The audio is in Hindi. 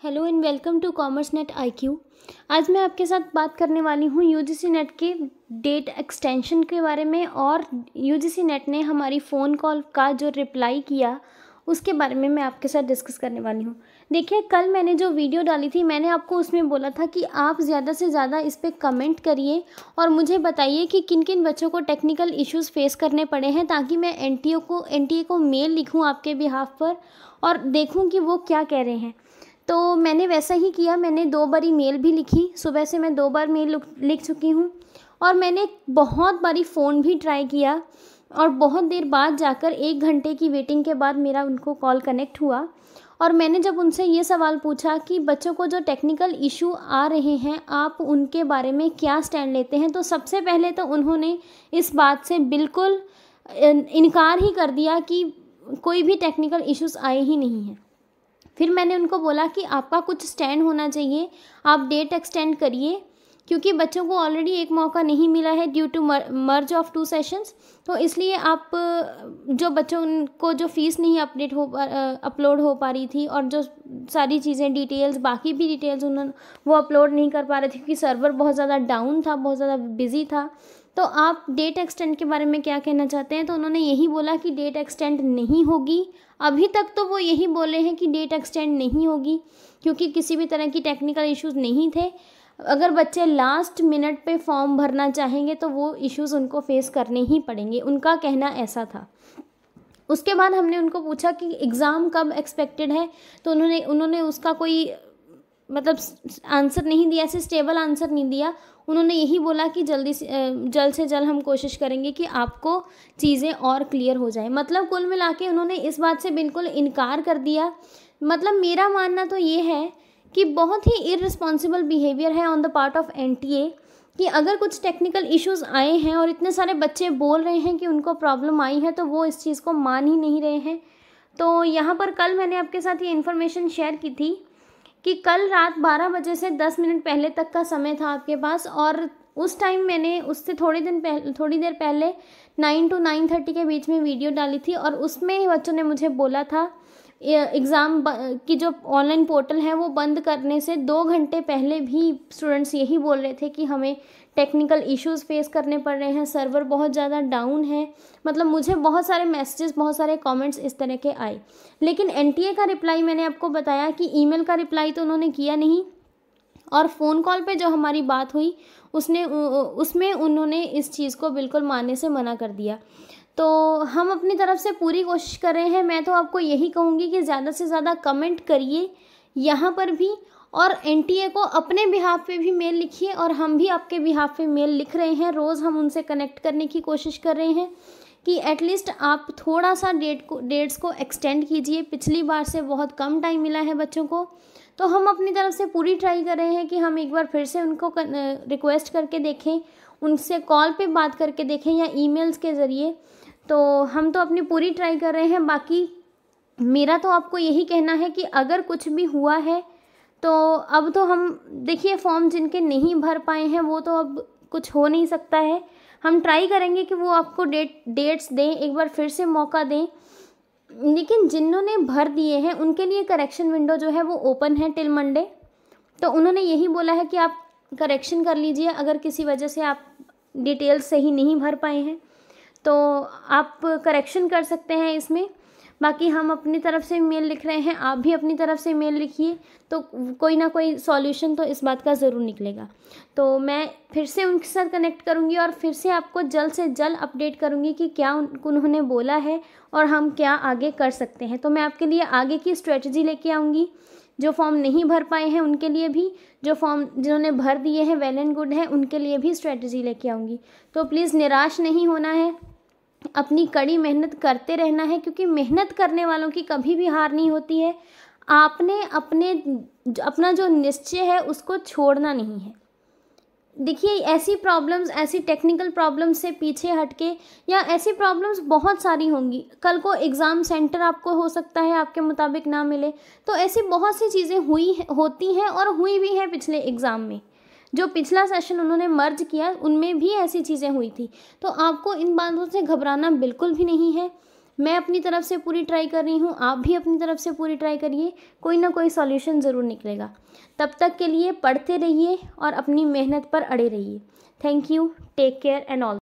Hello and welcome to commerce net IQ। आज मैं आपके साथ बात करने वाली हूँ यूजीसी नेट के डेट एक्सटेंशन के बारे में और यूजीसी नेट ने हमारी फ़ोन कॉल का जो रिप्लाई किया उसके बारे में मैं आपके साथ डिस्कस करने वाली हूँ। देखिए, कल मैंने जो वीडियो डाली थी मैंने आपको उसमें बोला था कि आप ज़्यादा से ज़्यादा इस पर कमेंट करिए और मुझे बताइए कि किन किन बच्चों को टेक्निकल इश्यूज़ फेस करने पड़े हैं, ताकि मैं एनटीए को मेल लिखूँ आपके बिहाफ पर और देखूँ कि वो क्या कह रहे हैं। तो मैंने वैसा ही किया। मैंने 2 बारी मेल भी लिखी। सुबह से मैं 2 बार मेल लिख चुकी हूँ और मैंने बहुत बारी फ़ोन भी ट्राई किया और बहुत देर बाद जाकर 1 घंटे की वेटिंग के बाद मेरा उनको कॉल कनेक्ट हुआ। और मैंने जब उनसे ये सवाल पूछा कि बच्चों को जो टेक्निकल इशू आ रहे हैं आप उनके बारे में क्या स्टैंड लेते हैं, तो सबसे पहले तो उन्होंने इस बात से बिल्कुल इनकार ही कर दिया कि कोई भी टेक्निकल इश्यूज़ आए ही नहीं हैं। फिर मैंने उनको बोला कि आपका कुछ स्टैंड होना चाहिए, आप डेट एक्सटेंड करिए, क्योंकि बच्चों को ऑलरेडी एक मौका नहीं मिला है due to merge of 2 sessions. तो इसलिए आप जो बच्चों को जो फ़ीस नहीं अपलोड हो पा रही थी और जो सारी चीज़ें डिटेल्स बाकी भी डिटेल्स वो अपलोड नहीं कर पा रहे थे क्योंकि सर्वर बहुत ज़्यादा डाउन था, बहुत ज़्यादा बिजी था। तो आप डेट एक्सटेंड के बारे में क्या कहना चाहते हैं? तो उन्होंने यही बोला कि डेट एक्सटेंड नहीं होगी। अभी तक तो वो यही बोले हैं कि डेट एक्सटेंड नहीं होगी क्योंकि किसी भी तरह की टेक्निकल इश्यूज़ नहीं थे। अगर बच्चे लास्ट मिनट पे फॉर्म भरना चाहेंगे तो वो इश्यूज़ उनको फेस करने ही पड़ेंगे, उनका कहना ऐसा था। उसके बाद हमने उनको पूछा कि एग्ज़ाम कब एक्सपेक्टेड है, तो उन्होंने उसका कोई आंसर नहीं दिया, ऐसे स्टेबल आंसर नहीं दिया। उन्होंने यही बोला कि जल्द से जल्द हम कोशिश करेंगे कि आपको चीज़ें और क्लियर हो जाए। कुल मिला के उन्होंने इस बात से बिल्कुल इनकार कर दिया। मेरा मानना तो ये है कि बहुत ही इररिस्पॉन्सिबल बिहेवियर है on the part of NTA कि अगर कुछ टेक्निकल इश्यूज़ आए हैं और इतने सारे बच्चे बोल रहे हैं कि उनको प्रॉब्लम आई है तो वो इस चीज़ को मान ही नहीं रहे हैं। तो यहाँ पर कल मैंने आपके साथ ये इन्फॉर्मेशन शेयर की थी कि कल रात 12 बजे से 10 मिनट पहले तक का समय था आपके पास और उस टाइम मैंने उससे थोड़ी देर पहले 9 to 9:30 के बीच में वीडियो डाली थी और उसमें बच्चों ने मुझे बोला था एग्ज़ाम की जो ऑनलाइन पोर्टल है वो बंद करने से 2 घंटे पहले भी स्टूडेंट्स यही बोल रहे थे कि हमें टेक्निकल इश्यूज़ फेस करने पड़ रहे हैं, सर्वर बहुत ज़्यादा डाउन है। मुझे बहुत सारे मैसेजेस, बहुत सारे कमेंट्स इस तरह के आए। लेकिन एनटीए का रिप्लाई मैंने आपको बताया कि ईमेल का रिप्लाई तो उन्होंने किया नहीं और फ़ोन कॉल पे जो हमारी बात हुई उसमें उन्होंने इस चीज़ को बिल्कुल मानने से मना कर दिया। तो हम अपनी तरफ से पूरी कोशिश कर रहे हैं। मैं तो आपको यही कहूँगी कि ज़्यादा से ज़्यादा कमेंट करिए यहाँ पर भी और एनटीए को अपने बिहाफ पे भी मेल लिखिए और हम भी आपके बिहाफ पे मेल लिख रहे हैं। रोज़ हम उनसे कनेक्ट करने की कोशिश कर रहे हैं कि एटलीस्ट आप थोड़ा सा डेट्स को एक्सटेंड कीजिए। पिछली बार से बहुत कम टाइम मिला है बच्चों को, तो हम अपनी तरफ से पूरी ट्राई कर रहे हैं कि हम एक बार फिर से उनको रिक्वेस्ट करके देखें, उनसे कॉल पे बात करके देखें या ईमेल्स के ज़रिए। तो हम तो अपनी पूरी ट्राई कर रहे हैं। बाकी मेरा तो आपको यही कहना है कि अगर कुछ भी हुआ है तो अब तो हम देखिए, फॉर्म जिनके नहीं भर पाए हैं वो तो अब कुछ हो नहीं सकता है। हम ट्राई करेंगे कि वो आपको डेट्स दें, एक बार फिर से मौका दें। लेकिन जिन्होंने भर दिए हैं उनके लिए करेक्शन विंडो जो है वो ओपन है टिल मंडे। तो उन्होंने यही बोला है कि आप करेक्शन कर लीजिए अगर किसी वजह से आप डिटेल्स सही नहीं भर पाए हैं तो आप करेक्शन कर सकते हैं इसमें। बाकी हम अपनी तरफ से मेल लिख रहे हैं, आप भी अपनी तरफ से मेल लिखिए, तो कोई ना कोई सॉल्यूशन तो इस बात का ज़रूर निकलेगा। तो मैं फिर से उनके साथ कनेक्ट करूंगी और फिर से आपको जल्द से जल्द अपडेट करूंगी कि क्या उन्होंने बोला है और हम क्या आगे कर सकते हैं। तो मैं आपके लिए आगे की स्ट्रेटजी लेके आऊँगी। जो फॉर्म नहीं भर पाए हैं उनके लिए भी, जो फॉर्म जिन्होंने भर दिए हैं वेल एंड गुड है, उनके लिए भी स्ट्रेटजी लेके आऊँगी। तो प्लीज़ निराश नहीं होना है, अपनी कड़ी मेहनत करते रहना है, क्योंकि मेहनत करने वालों की कभी भी हार नहीं होती है। आपने अपना जो निश्चय है उसको छोड़ना नहीं है। देखिए, ऐसी प्रॉब्लम्स, ऐसी टेक्निकल प्रॉब्लम्स से पीछे हटके या ऐसी प्रॉब्लम्स बहुत सारी होंगी। कल को एग्ज़ाम सेंटर आपको हो सकता है आपके मुताबिक ना मिले, तो ऐसी बहुत सी चीज़ें होती हैं और हुई भी हैं। पिछले एग्ज़ाम में जो पिछला सेशन उन्होंने मर्ज किया उनमें भी ऐसी चीज़ें हुई थी। तो आपको इन बातों से घबराना बिल्कुल भी नहीं है। मैं अपनी तरफ से पूरी ट्राई कर रही हूँ, आप भी अपनी तरफ से पूरी ट्राई करिए, कोई ना कोई सॉल्यूशन ज़रूर निकलेगा। तब तक के लिए पढ़ते रहिए और अपनी मेहनत पर अड़े रहिए। Thank you, take care and all.